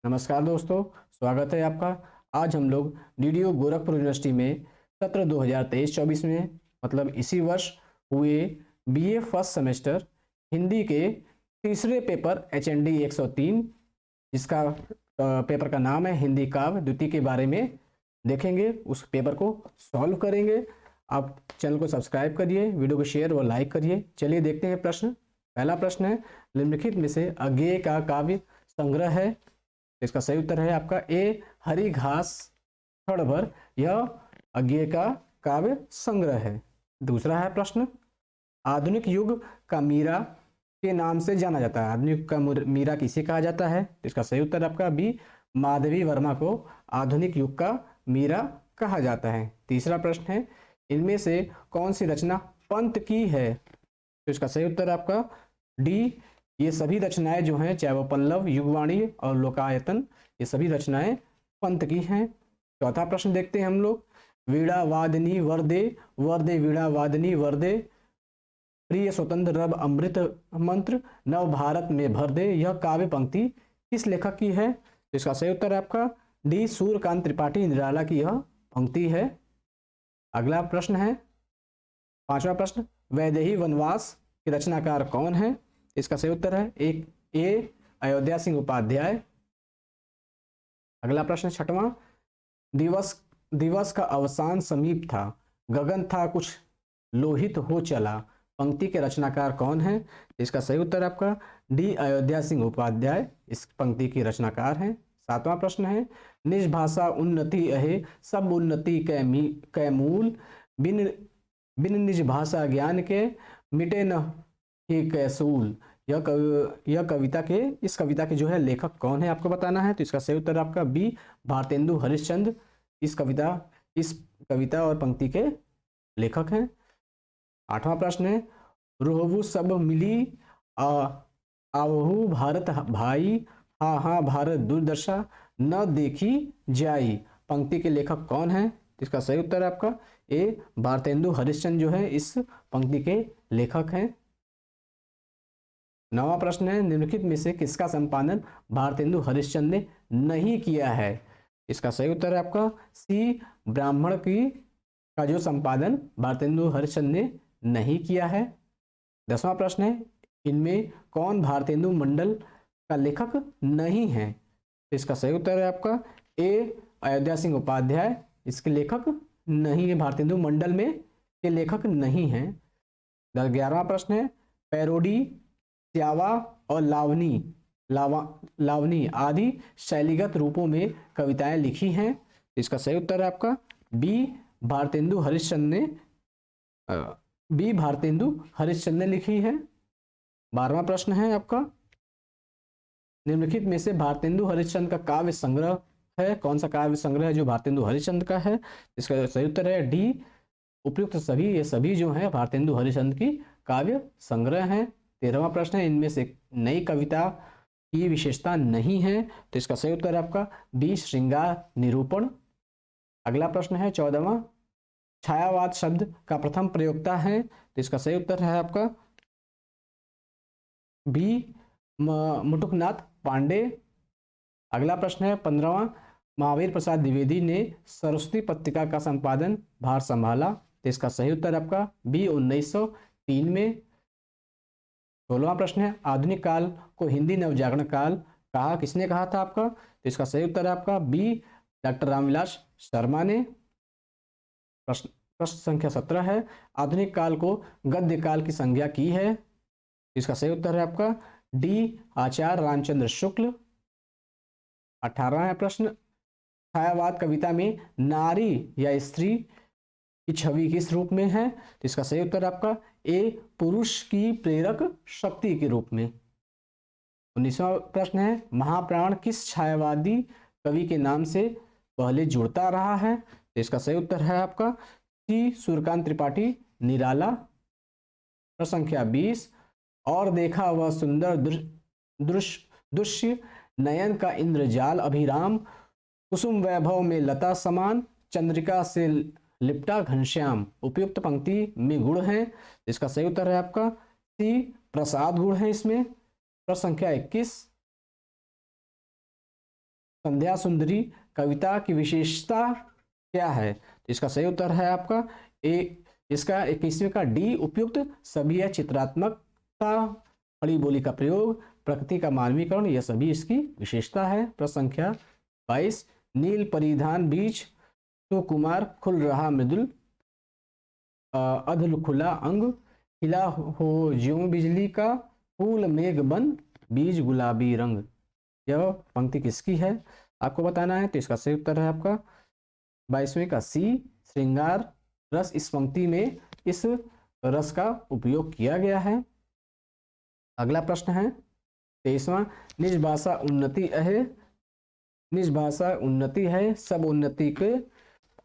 नमस्कार दोस्तों, स्वागत है आपका। आज हम लोग डीडीयू गोरखपुर यूनिवर्सिटी में सत्र 2023-24 में मतलब इसी वर्ष हुए बीए फर्स्ट सेमेस्टर हिंदी के तीसरे पेपर एचएनडी 103 जिसका पेपर का नाम है हिंदी काव्य द्वितीय के बारे में देखेंगे। उस पेपर को सॉल्व करेंगे। आप चैनल को सब्सक्राइब करिए, वीडियो को शेयर और लाइक करिए। चलिए देखते हैं प्रश्न। पहला प्रश्न है, निम्नलिखित में से अज्ञेय का काव्य संग्रह है। इसका सही उत्तर है आपका ए हरी घास थड़ भर। यह अज्ञेय का काव्य संग्रह है। दूसरा है प्रश्न, आधुनिक युग का मीरा के नाम से जाना जाता है। आधुनिक युग का मीरा किसे कहा जाता है? इसका सही उत्तर आपका बी माधवी वर्मा को आधुनिक युग का मीरा कहा जाता है। तीसरा प्रश्न है, इनमें से कौन सी रचना पंत की है? तो इसका सही उत्तर आपका डी, ये सभी रचनाएं जो हैं, चाहे वो पल्लव, युगवाणी और लोकायतन, ये सभी रचनाएं पंत की हैं। चौथा प्रश्न देखते हैं हम लोग, वीणा वादनी वरदे वरदे वीणा वादनी वरदे प्रिय स्वतंत्र रब अमृत मंत्र नव भारत में भर दे, यह काव्य पंक्ति किस लेखक की है? तो इसका सही उत्तर आपका डी सूर्यकांत त्रिपाठी निराला की यह पंक्ति है। अगला प्रश्न है, पांचवा प्रश्न, वैदेही वनवास के रचनाकार कौन है? इसका सही उत्तर है एक ए अयोध्या सिंह उपाध्याय। अगला प्रश्न छठवां, दिवस दिवस का अवसान समीप था, गगन था कुछ लोहित हो चला, पंक्ति के रचनाकार कौन है? इसका सही उत्तर आपका डी अयोध्या सिंह उपाध्याय इस पंक्ति के रचनाकार हैं। सातवां प्रश्न है, निज भाषा उन्नति अहे सब उन्नति कै मूल, बिन बिन निज भाषा ज्ञान के मिटे न ही कैसूल। यह कविता के इस कविता के जो है लेखक कौन है आपको बताना है। तो इसका सही उत्तर आपका बी भारतेंदु हरिश्चंद्र इस कविता और पंक्ति के लेखक हैं। आठवां प्रश्न है, रोहबु सब मिली आवहु भारत भाई, हा हा भारत दुर्दशा न देखी जाई, पंक्ति के लेखक कौन है? इसका सही उत्तर आपका ए भारतेंदु हरिश्चंद्र जो है इस पंक्ति के लेखक हैं। नवा प्रश्न है, निम्नलिखित में से किसका संपादन भारतेंदु हरिश्चंद्र ने नहीं किया है? इसका सही उत्तर है आपका सी ब्राह्मण का जो संपादन भारतेंदु हरिश्चंद्र ने नहीं किया है। 10वां प्रश्न है, इनमें कौन भारतेंदु मंडल का लेखक नहीं है? तो इसका सही उत्तर है आपका ए अयोध्या सिंह उपाध्याय इसके लेखक नहीं है, भारतेंदु मंडल में के लेखक नहीं है। 11वां प्रश्न है, पैरोडी स्यावा और लावनी आदि शैलीगत रूपों में कविताएं लिखी हैं। इसका सही उत्तर है आपका बी भारतेंदु हरिश्चंद्र ने लिखी है। 12वां प्रश्न है आपका, निम्नलिखित में से भारतेंदु हरिश्चंद्र का काव्य संग्रह है, कौन सा काव्य संग्रह है जो भारतेंदु हरिश्चंद्र का है? इसका सही उत्तर है डी उपयुक्त सभी, ये सभी जो है भारतेंदु हरिश्चंद्र की काव्य संग्रह हैं। 13वां प्रश्न है, इनमें से नई कविता की विशेषता नहीं है। तो इसका सही उत्तर है आपका बी श्रृंगार निरूपण। अगला प्रश्न है 14वां, छायावाद शब्द का प्रथम प्रयोक्ता है। तो इसका सही उत्तर है आपका बी मुटुकनाथ पांडे। अगला प्रश्न है 15वां, महावीर प्रसाद द्विवेदी ने सरस्वती पत्रिका का संपादन भार संभाला। तो इसका सही उत्तर आपका बी 1903 में। 16वां प्रश्न है, आधुनिक काल को हिंदी नवजागरण काल कहा किसने कहा था आपका? तो इसका सही उत्तर है आपका बी डॉक्टर रामविलास शर्मा ने। प्रश्न संख्या 17 है, आधुनिक काल को गद्य काल की संज्ञा की है। इसका सही उत्तर है आपका डी आचार्य रामचंद्र शुक्ल। 18वां प्रश्न, छायावाद कविता में नारी या स्त्री की छवि किस रूप में है? तो इसका सही उत्तर आपका ए पुरुष की प्रेरक शक्ति के रूप में। 19वां प्रश्न है, महाप्राण किस छायावादी कवि के नाम से पहले जुड़ता रहा है? तो इसका सही उत्तर है आपका सी सूर्यकांत त्रिपाठी निराला। प्रश्न संख्या 20, और देखा वह सुंदर दृश्य नयन का इंद्रजाल अभिराम, कुसुम वैभव में लता समान, चंद्रिका से लिपटा घनश्याम, उपयुक्त पंक्ति में गुण है। इसका सही उत्तर है आपका सी प्रसाद गुण है इसमें। प्रश्न संख्या 21, संध्या सुंदरी कविता की विशेषता क्या है? तो इसका सही उत्तर है आपका ए, इसका 21वें का डी उपयुक्त सभी है। चित्रात्मकता, खड़ी बोली का प्रयोग, प्रकृति का मानवीकरण, यह सभी इसकी विशेषता है। प्रश्न संख्या 22, नील परिधान बीच तो कुमार खुल रहा मृदुल अधल खुला अंग, खिला हो ज्यों बिजली का फूल मेघ बन बीज गुलाबी रंग। यह पंक्ति किसकी है आपको बताना है। तो इसका सही उत्तर है आपका 22वें का सी, श्रृंगार रस। इस पंक्ति में इस रस का उपयोग किया गया है। अगला प्रश्न है 23वां, निज भाषा उन्नति है, निज भाषा उन्नति है, सब उन्नति के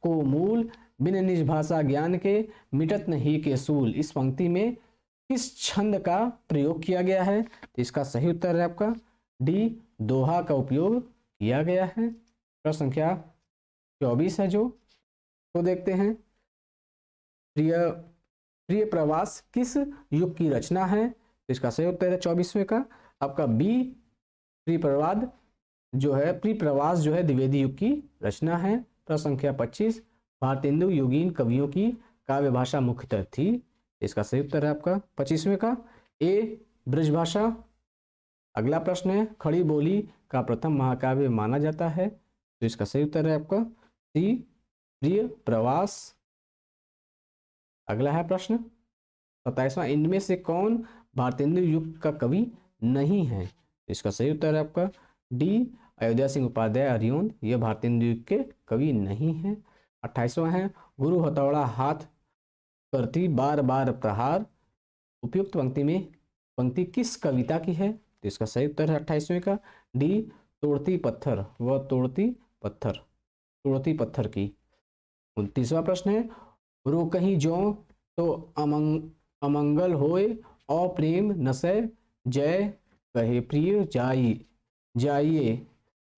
को मूल, बिन निज भाषा ज्ञान के मिटत नहीं के सूल। इस पंक्ति में किस छंद का प्रयोग किया गया है? तो इसका सही उत्तर है आपका डी, दोहा का उपयोग किया गया है। प्रश्न संख्या 24 है जो तो देखते हैं। प्रिय प्रिय प्रवास किस युग की रचना है? तो इसका सही उत्तर है 24वें का आपका बी, प्रिय प्रवाद जो है, प्रिय प्रवास जो है द्विवेदी युग की रचना है। प्रश्न संख्या 25, भारतेंदु योगीन कवियों की काव्य भाषा मुख्यतः थी। इसका सही उत्तर है आपका 25वें का ए, ब्रजभाषा। अगला प्रश्न है, खड़ी बोली का प्रथम महाकाव्य माना जाता है। तो इसका सही उत्तर है आपका सी, प्रिय प्रवास। अगला है प्रश्न 27वां, इनमें से कौन भारतेंदु युग का कवि नहीं है? तो इसका सही उत्तर है आपका डी, अयोध्या सिंह उपाध्याय अरियोन, यह भारतेंदु युग के कवि नहीं है। 28वां है, गुरु हथौड़ा हाथ करती बार बार प्रहार, उपयुक्त पंक्ति किस कविता की है? तो इसका सही उत्तर है 28वें का डी, तोड़ती पत्थर, वह तोड़ती पत्थर की। 29वां प्रश्न है, रोकहीं ज्यों तो अमंगल होए, अप्रेम नसै जय कहे प्रिय जाइए,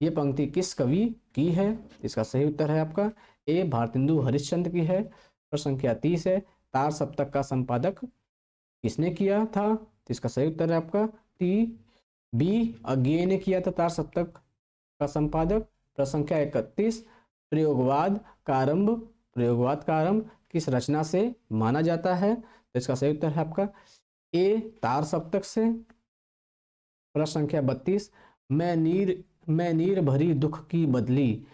ये पंक्ति किस कवि की है? इसका सही उत्तर है आपका ए, भारतेंदु हरिश्चंद्र की है। प्रश्न संख्या 30 है, तार सप्तक का संपादक किसने किया था? तो इसका सही उत्तर है आपका टी, बी, अज्ञेय ने किया था तार सप्तक का संपादक। प्रश्न संख्या 31, प्रयोगवाद का आरंभ किस रचना से माना जाता है? तो इसका सही उत्तर है आपका ए, तार सप्तक से। प्रश्न संख्या 32, मैं नीर भरी दुख की बदली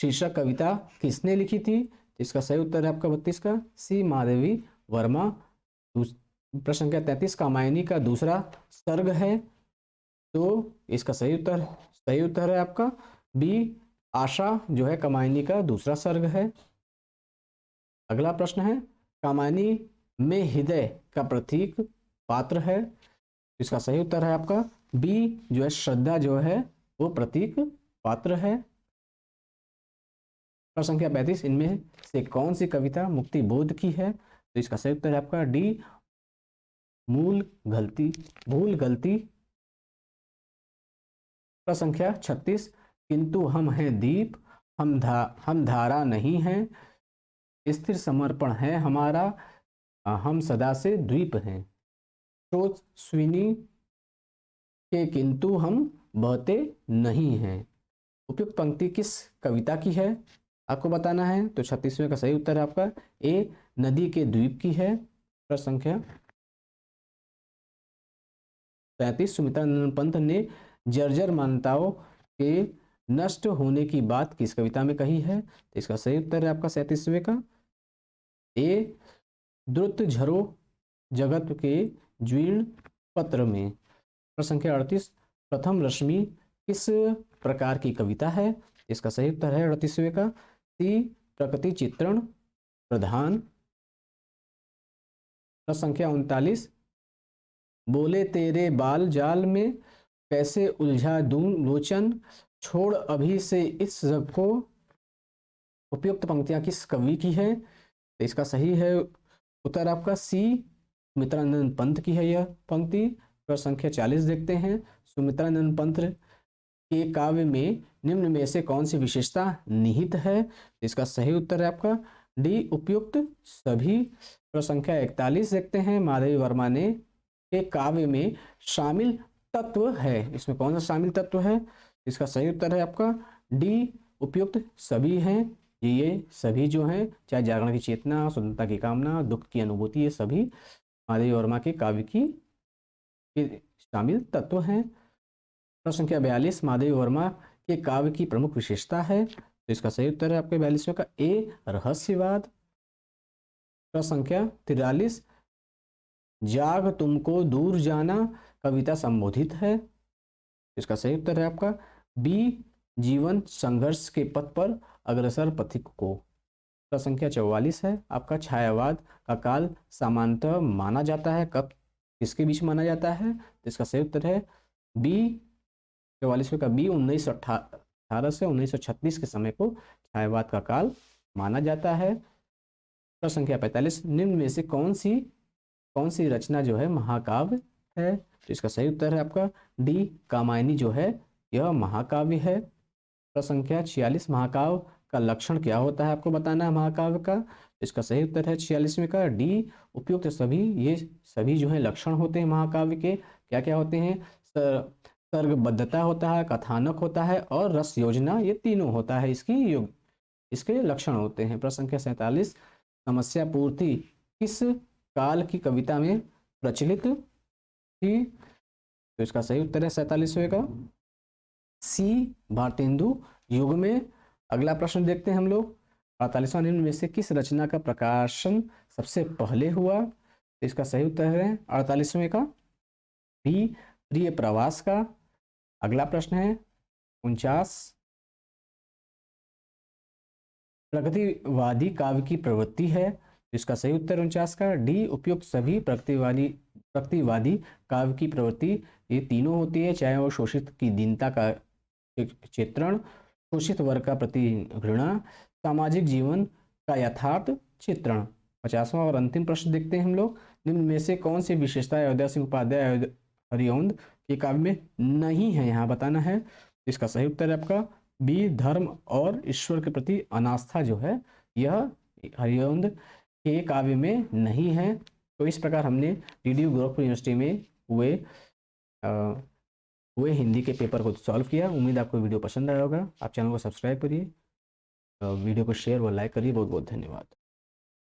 शीर्षक कविता किसने लिखी थी? इसका सही उत्तर है आपका 32 का सी, महादेवी वर्मा। प्रश्न संख्या 33, कामायनी का दूसरा सर्ग है। तो इसका सही उत्तर है आपका बी, आशा जो है कामायनी का दूसरा सर्ग है। अगला प्रश्न है, कामायनी में हृदय का प्रतीक पात्र है। इसका सही उत्तर है आपका बी, जो है श्रद्धा जो है वो प्रतीक पात्र है। प्रश्न संख्या 35, इनमें से कौन सी कविता मुक्ति बोध की है? तो इसका सही उत्तर है आपका डी, भूल गलती। प्रश्न संख्या 36, किंतु हम हैं दीप, हम धारा नहीं हैं, स्थिर समर्पण है हमारा, हम सदा से द्वीप हैं। तो स्विनी के किंतु हम बहते नहीं हैं, उपयुक्त पंक्ति किस कविता की है आपको बताना है। तो 36वें का सही उत्तर है आपका ए, नदी के द्वीप की है। प्रश्न संख्या 35, सुमित्रानंद पंत ने जर्जर मान्यताओं के नष्ट होने की बात किस कविता में कही है? तो इसका सही उत्तर है आपका 37वें का ए, द्रुत झरो जगत के जीर्ण पत्र में। प्रश्न संख्या 38, प्रथम रश्मि किस प्रकार की कविता है? इसका सही उत्तर है 38वें का सी, प्रकृति चित्रण प्रधान। प्रश्न संख्या 39, बोले तेरे बाल जाल में कैसे उलझा दूं लोचन, छोड़ अभी से इस जग को, उपयुक्त पंक्तियां किस कवि की है? तो इसका सही है उत्तर आपका सी, सुमित्रानंद पंत की है यह पंक्ति। प्रश्न संख्या 40 देखते हैं, सुमित्रानंद पंत के काव्य में निम्न में से कौन सी विशेषता निहित है? इसका सही उत्तर है आपका डी, उपयुक्त सभी। प्रश्न संख्या 41 देखते हैं, महादेवी वर्मा ने के काव्य में शामिल तत्व है, इसमें कौन सा शामिल तत्व है? इसका सही उत्तर है आपका डी उपयुक्त सभी हैं, ये सभी जो हैं, चाहे जागरण की चेतना, स्वतंत्रता की कामना, दुख की अनुभूति, ये सभी महादेवी वर्मा के काव्य की के शामिल तत्व हैं। प्रश्न संख्या 42, महादेवी वर्मा के काव्य की प्रमुख विशेषता है, तो इसका सही उत्तर है आपके 42वें का ए रहस्यवाद। प्रश्न संख्या 43, जाग तुमको दूर जाना कविता संबोधित है, इसका सही उत्तर है आपका बी जीवन संघर्ष के पथ पर अग्रसर पथिक को। प्रश्न संख्या 44 है आपका, छायावाद का काल सामान्यतः माना जाता है कब, किसके बीच माना जाता है, तो इसका सही उत्तर है बी 44वें का बी 1918 से 1936 के समय को छायावाद का काल माना जाता है। प्रश्न संख्या 45, निम्न में से कौन सी रचना जो है महाकाव्य है, तो इसका सही उत्तर है आपका डी कामायनी जो है यह महाकाव्य है। प्रश्न संख्या 46, महाकाव्य का लक्षण क्या होता है आपको बताना है महाकाव्य का, इसका सही उत्तर है 46वें का डी उपयुक्त सभी, ये सभी जो है लक्षण होते हैं महाकाव्य के, क्या क्या होते हैं, सर्गबद्धता होता है, कथानक होता है और रस योजना, ये तीनों होता है इसके लक्षण होते हैं। प्रश्न संख्या 47, समस्या पूर्ति किस काल की कविता में प्रचलित थी, तो इसका सही उत्तर है 47वें का सी भारतेंदु युग में। अगला प्रश्न देखते हैं हम लोग, 48वां, निम्न में से किस रचना का प्रकाशन सबसे पहले हुआ, तो इसका सही उत्तर है 48वें का बी प्रिय प्रवास का। अगला प्रश्न है 49, प्रगतिवादी काव्य की प्रवृत्ति है, तो इसका सही उत्तर 49 का डी उपयुक्त सभी प्रगतिवादी काव्य की प्रवृत्ति, ये तीनों होती है, चाहे वो शोषित की दीनता का चित्रण, शोषित वर्ग का प्रति घृणा, सामाजिक जीवन का यथार्थ चित्रण। 50वां और अंतिम प्रश्न देखते हैं हम लोग, निम्न में से कौन सी विशेषता अयोध्या सिंह उपाध्याय हरिऔंध के काव्य में नहीं है, यहाँ बताना है, इसका सही उत्तर है आपका बी धर्म और ईश्वर के प्रति अनास्था जो है यह हरिऔंध के काव्य में नहीं है। तो इस प्रकार हमने डीडीयू गोरखपुर यूनिवर्सिटी में हुए हिंदी के पेपर को सॉल्व किया। उम्मीद आपको वीडियो पसंद आया होगा। आप चैनल को सब्सक्राइब करिए, वीडियो को शेयर व लाइक करिए। बहुत बहुत धन्यवाद।